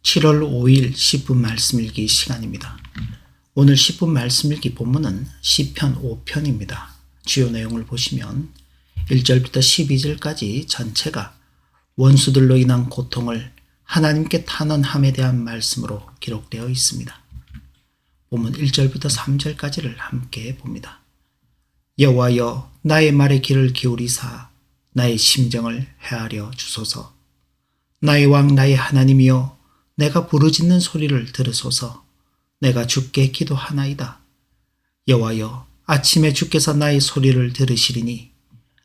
7월 5일 10분 말씀 읽기 시간입니다. 오늘 10분 말씀 읽기 본문은 시편 5편입니다. 주요 내용을 보시면 1절부터 12절까지 전체가 원수들로 인한 고통을 하나님께 탄원함에 대한 말씀으로 기록되어 있습니다. 본문 1절부터 3절까지를 함께 봅니다. 여호와여, 나의 말에 귀를 기울이사 나의 심정을 헤아려 주소서. 나의 왕 나의 하나님이여, 내가 부르짖는 소리를 들으소서. 내가 주께 기도하나이다. 여호와여, 아침에 주께서 나의 소리를 들으시리니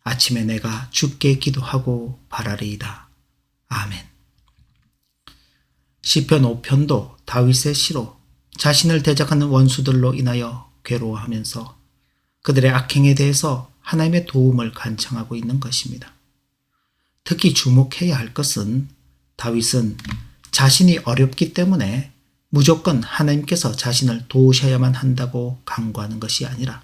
아침에 내가 주께 기도하고 바라리이다. 아멘. 시편 5편도 다윗의 시로 자신을 대적하는 원수들로 인하여 괴로워하면서 그들의 악행에 대해서 하나님의 도움을 간청하고 있는 것입니다. 특히 주목해야 할 것은 다윗은 자신이 어렵기 때문에 무조건 하나님께서 자신을 도우셔야만 한다고 강구하는 것이 아니라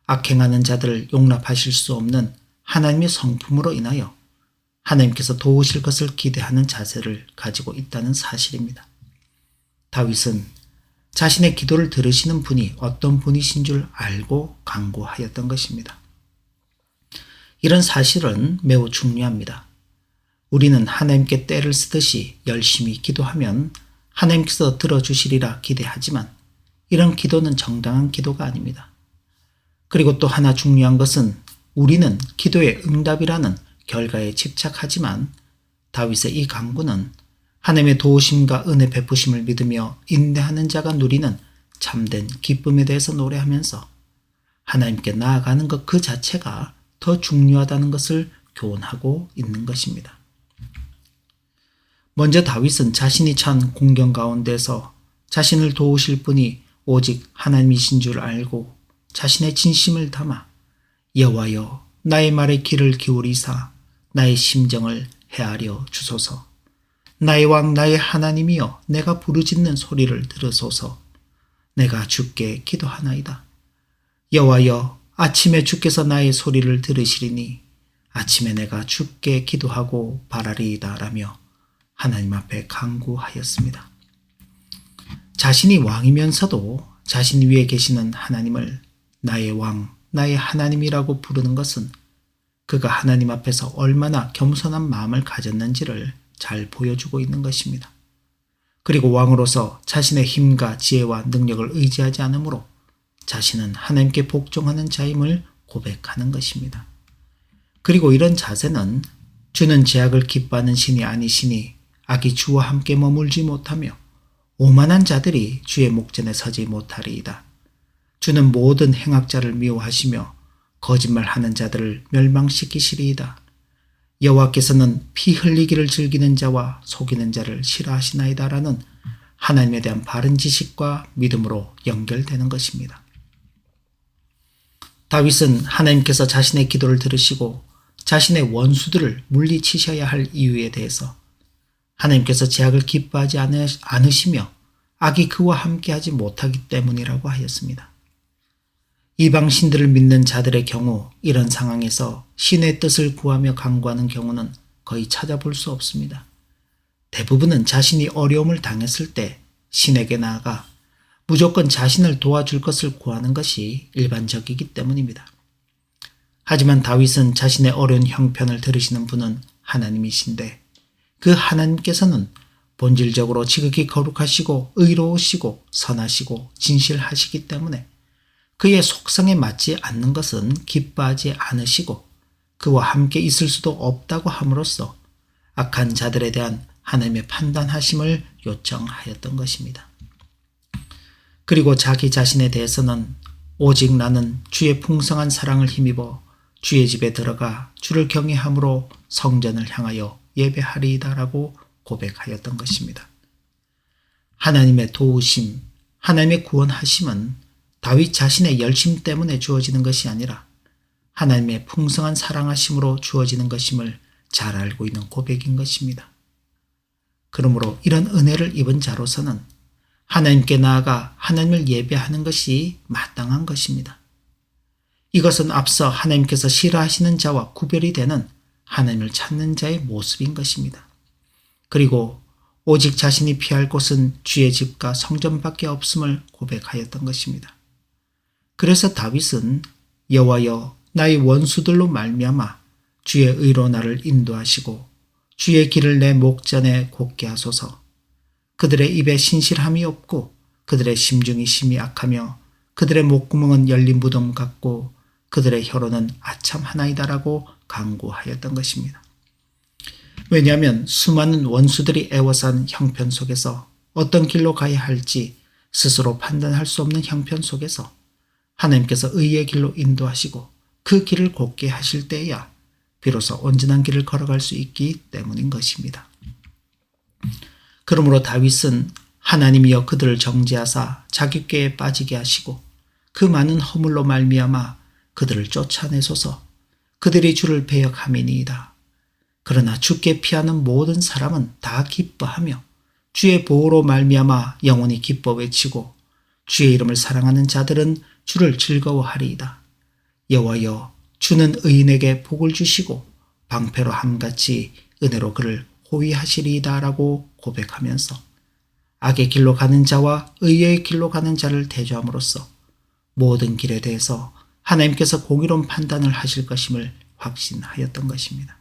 악행하는 자들을 용납하실 수 없는 하나님의 성품으로 인하여 하나님께서 도우실 것을 기대하는 자세를 가지고 있다는 사실입니다. 다윗은 자신의 기도를 들으시는 분이 어떤 분이신 줄 알고 간구하였던 것입니다. 이런 사실은 매우 중요합니다. 우리는 하나님께 때를 쓰듯이 열심히 기도하면 하나님께서 들어주시리라 기대하지만 이런 기도는 정당한 기도가 아닙니다. 그리고 또 하나 중요한 것은 우리는 기도의 응답이라는 결과에 집착하지만 다윗의 이 간구는 하나님의 도우심과 은혜 베푸심을 믿으며 인내하는 자가 누리는 참된 기쁨에 대해서 노래하면서 하나님께 나아가는 것 그 자체가 더 중요하다는 것을 교훈하고 있는 것입니다. 먼저 다윗은 자신이 처한 공경 가운데서 자신을 도우실 분이 오직 하나님이신 줄 알고 자신의 진심을 담아 여호와여, 나의 말에 귀를 기울이사 나의 심정을 헤아려 주소서. 나의 왕 나의 하나님이여, 내가 부르짖는 소리를 들으소서. 내가 주께 기도하나이다. 여호와여, 아침에 주께서 나의 소리를 들으시리니 아침에 내가 주께 기도하고 바라리이다 라며 하나님 앞에 간구하였습니다. 자신이 왕이면서도 자신 위에 계시는 하나님을 나의 왕, 나의 하나님이라고 부르는 것은 그가 하나님 앞에서 얼마나 겸손한 마음을 가졌는지를 잘 보여주고 있는 것입니다. 그리고 왕으로서 자신의 힘과 지혜와 능력을 의지하지 않으므로 자신은 하나님께 복종하는 자임을 고백하는 것입니다. 그리고 이런 자세는 주는 죄악을 기뻐하는 신이 아니시니 악이 주와 함께 머물지 못하며 오만한 자들이 주의 목전에 서지 못하리이다. 주는 모든 행악자를 미워하시며 거짓말하는 자들을 멸망시키시리이다. 여호와께서는 피 흘리기를 즐기는 자와 속이는 자를 싫어하시나이다 라는 하나님에 대한 바른 지식과 믿음으로 연결되는 것입니다. 다윗은 하나님께서 자신의 기도를 들으시고 자신의 원수들을 물리치셔야 할 이유에 대해서 하나님께서 죄악을 기뻐하지 않으시며 악이 그와 함께하지 못하기 때문이라고 하였습니다. 이방 신들을 믿는 자들의 경우 이런 상황에서 신의 뜻을 구하며 간구하는 경우는 거의 찾아볼 수 없습니다. 대부분은 자신이 어려움을 당했을 때 신에게 나아가 무조건 자신을 도와줄 것을 구하는 것이 일반적이기 때문입니다. 하지만 다윗은 자신의 어려운 형편을 들으시는 분은 하나님이신데 그 하나님께서는 본질적으로 지극히 거룩하시고 의로우시고 선하시고 진실하시기 때문에 그의 속성에 맞지 않는 것은 기뻐하지 않으시고 그와 함께 있을 수도 없다고 함으로써 악한 자들에 대한 하나님의 판단하심을 요청하였던 것입니다. 그리고 자기 자신에 대해서는 오직 나는 주의 풍성한 사랑을 힘입어 주의 집에 들어가 주를 경외함으로 성전을 향하여 예배하리이다 라고 고백하였던 것입니다. 하나님의 도우심, 하나님의 구원하심은 다윗 자신의 열심 때문에 주어지는 것이 아니라 하나님의 풍성한 사랑하심으로 주어지는 것임을 잘 알고 있는 고백인 것입니다. 그러므로 이런 은혜를 입은 자로서는 하나님께 나아가 하나님을 예배하는 것이 마땅한 것입니다. 이것은 앞서 하나님께서 싫어하시는 자와 구별이 되는 하나님을 찾는 자의 모습인 것입니다. 그리고 오직 자신이 피할 곳은 주의 집과 성전밖에 없음을 고백하였던 것입니다. 그래서 다윗은 여호와여 나의 원수들로 말미암아 주의 의로 나를 인도하시고 주의 길을 내 목전에 곧게 하소서. 그들의 입에 신실함이 없고 그들의 심중이 심히 악하며 그들의 목구멍은 열린 무덤 같고 그들의 혀로는 아참 하나이다라고 간구하였던 것입니다. 왜냐하면 수많은 원수들이 애워싼 형편 속에서 어떤 길로 가야 할지 스스로 판단할 수 없는 형편 속에서 하나님께서 의의 길로 인도하시고 그 길을 곧게 하실 때에야 비로소 온전한 길을 걸어갈 수 있기 때문인 것입니다. 그러므로 다윗은 하나님이여 그들을 정죄하사 자기꾀에 빠지게 하시고 그 많은 허물로 말미암아 그들을 쫓아내소서. 그들이 주를 배역함이니이다. 그러나 주께 피하는 모든 사람은 다 기뻐하며 주의 보호로 말미암아 영원히 기뻐 외치고 주의 이름을 사랑하는 자들은 주를 즐거워하리이다. 여호와여 주는 의인에게 복을 주시고 방패로 함같이 은혜로 그를 호위하시리이다 라고 고백하면서 악의 길로 가는 자와 의의 길로 가는 자를 대조함으로써 모든 길에 대해서 하나님께서 공의로운 판단을 하실 것임을 확신하였던 것입니다.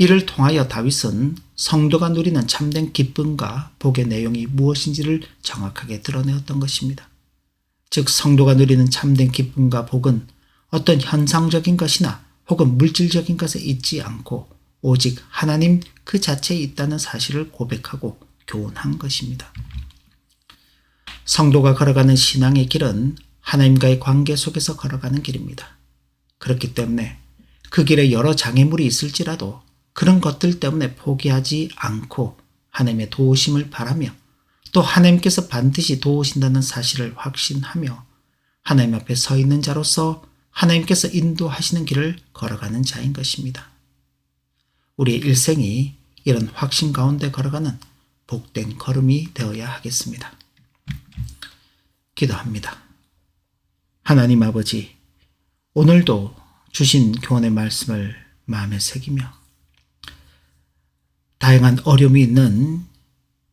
이를 통하여 다윗은 성도가 누리는 참된 기쁨과 복의 내용이 무엇인지를 정확하게 드러내었던 것입니다. 즉 성도가 누리는 참된 기쁨과 복은 어떤 현상적인 것이나 혹은 물질적인 것에 있지 않고 오직 하나님 그 자체에 있다는 사실을 고백하고 교훈한 것입니다. 성도가 걸어가는 신앙의 길은 하나님과의 관계 속에서 걸어가는 길입니다. 그렇기 때문에 그 길에 여러 장애물이 있을지라도 그런 것들 때문에 포기하지 않고 하나님의 도우심을 바라며 또 하나님께서 반드시 도우신다는 사실을 확신하며 하나님 앞에 서 있는 자로서 하나님께서 인도하시는 길을 걸어가는 자인 것입니다. 우리의 일생이 이런 확신 가운데 걸어가는 복된 걸음이 되어야 하겠습니다. 기도합니다. 하나님 아버지, 오늘도 주신 교훈의 말씀을 마음에 새기며 다양한 어려움이 있는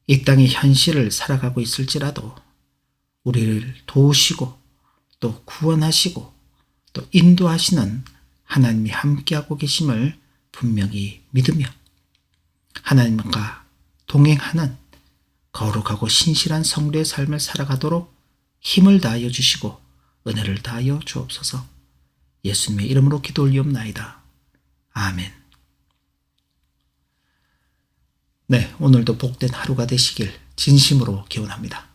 이 땅의 현실을 살아가고 있을지라도 우리를 도우시고 또 구원하시고 또 인도하시는 하나님이 함께하고 계심을 분명히 믿으며 하나님과 동행하는 거룩하고 신실한 성도의 삶을 살아가도록 힘을 다하여 주시고 은혜를 다하여 주옵소서. 예수님의 이름으로 기도 올리옵나이다. 아멘. 네, 오늘도 복된 하루가 되시길 진심으로 기원합니다.